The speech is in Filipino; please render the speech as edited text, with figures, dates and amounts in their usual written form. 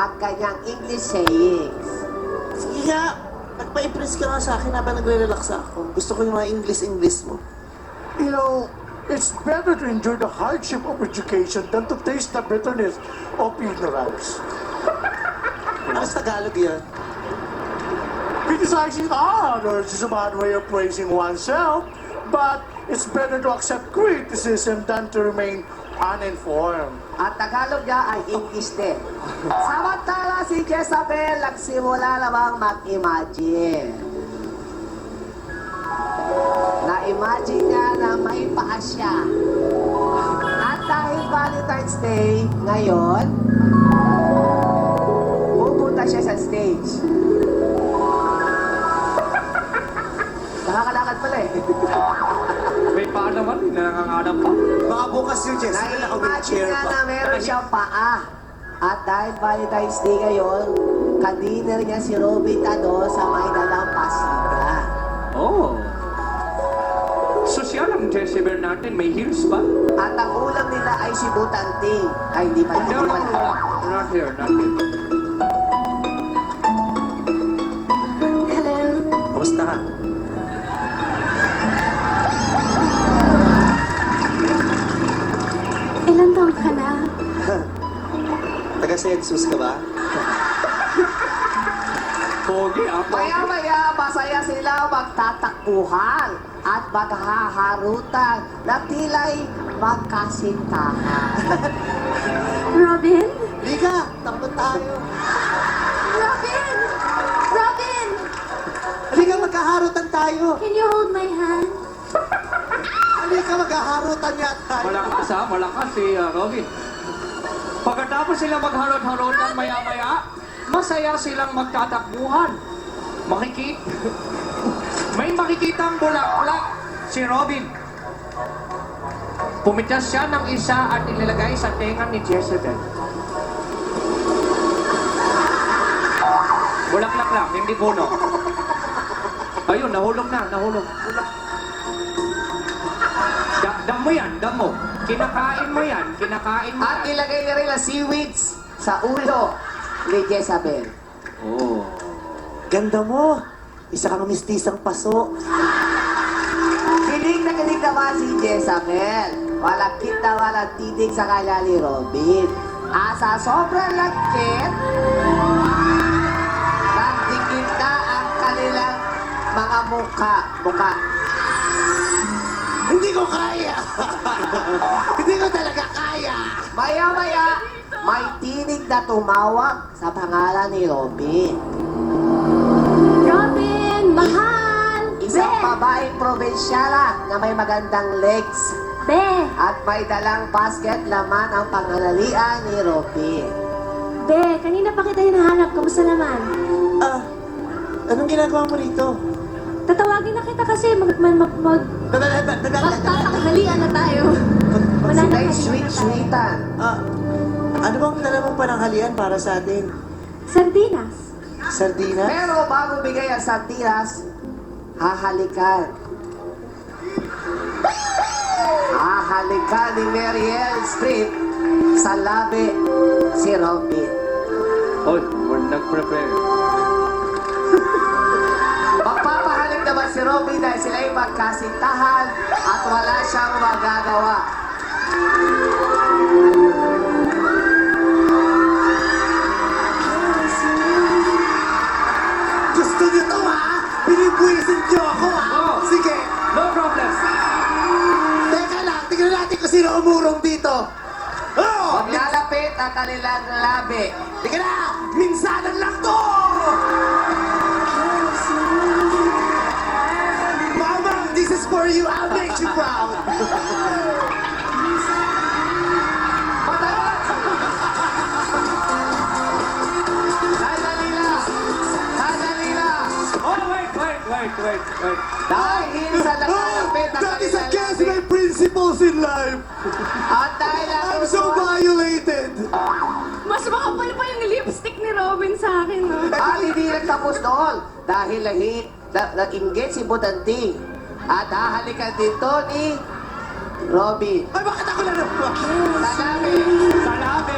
ang kanyang English sayings. Sige nga, nagpa-impress ka nga sa akin habang nagre-relax ako. Gusto ko yung mga English mo. You know, it's better to endure the hardship of education than to taste the bitterness of ignorance. Ano sa Tagalog yun? Criticizing others is a bad way of praising oneself, but it's better to accept criticism than to remain uninformed. At Tagalog niya ay English din. Samantala si Jezabel nagsimula namang mag-imagine. Na-imagine niya na may paa siya. At dahil Valentine's Day ngayon, pupunta siya sa stage. Nakakalakad pala eh. May paa naman, nangangarap pa. Baka bukas yung Jess, Na-imagine naka-wheelchair niya pa. na meron siyang paa. At dahil Valentine's Day ngayon, kadiner niya si Robin Tado sa may dalang pasida. Oh. Sosyal ang Jezebel natin, may heels ba? At ang ulam nila ay si Butanting. Ay, hindi pa, hindi No, pa. not here, not here. Hello. Kamusta ka? Ilan taon ka na? Taga-census ka ba? Pogi, Maya-maya, masaya sila magtatakbuhan at maghaharutan na tila'y magkasintahan. Robin? Liga, takbo tayo. Robin! Robin! Liga, magkaharutan tayo. Can you hold my hand? Liga, magkaharutan niya tayo. malakas si Robin. Pagkatapos sila magharot-harotan maya-maya, masaya silang magtatakbuhan. May makikitang bulaklak si Robin. Pumitas siya ng isa at inilagay sa tenga ni Jezebel. Bulaklak lang, hindi puno. Ayun, nahulog na, nahulog. Damo yan, damo. Kinakain mo yan, kinakain mo At yan. ilagay na rin ang seaweeds sa ulo ni Jezabel. Oh. Ganda mo. Isa kang mistisang paso. Kilig na kilig naman si Jezabel. Walang kita, walang titig sa kanya ni Robin. Asa sobrang lagkit, nagdikit na ang kanilang mga muka. Hindi ko kaya. Hindi ko talaga kaya. Maya-maya, may tinig na tumawag sa pangalan ni Robin. Robin! Mahal! Isang babaeng probinsyala na may magandang legs Be! at may dalang basket laman ang pangalalian ni Robin. Be, kanina pa kita hinahanap. Kamusta naman? Anong ginagawa mo rito? Tatawagin na kita kasi magtatanghalian na tayo. Sila'y sweet-sweetan. Ano bang dala mong pananghalian para sa atin? Sardinas. Sardinas? Pero bago bigay ang sardinas, hahalikan. Hahalikan ni Mariel Street sa labi si Robin. Oy, we're nag-prepare. Magpapahalik naman si Robin dahil sila ay magkasintahan at wala siyang magagawa. Gusto niyo to ha? Binibwisin niyo ako ha? Oo. Sige. No problem. Teka lang, tignan natin kung sino umurong dito. Oh! Maglalapit ang kanilang labi. Tika na! Minsanan lang to! Mama, this is for you. I'll make you proud. Matalas! Sandali lang! Oh, wait. Dahil sa nakalapit ang That is kanilang against labi. my principles in life. At dahil I'm so violated. Mas makapal pa yung lipstick ni Robin sa akin, no? At hindi nagtapos doon dahil nag-inggit si Butanting at hahalikan dito ni Robin. Ay, bakit ako na naman? Sa labi. Sa labi.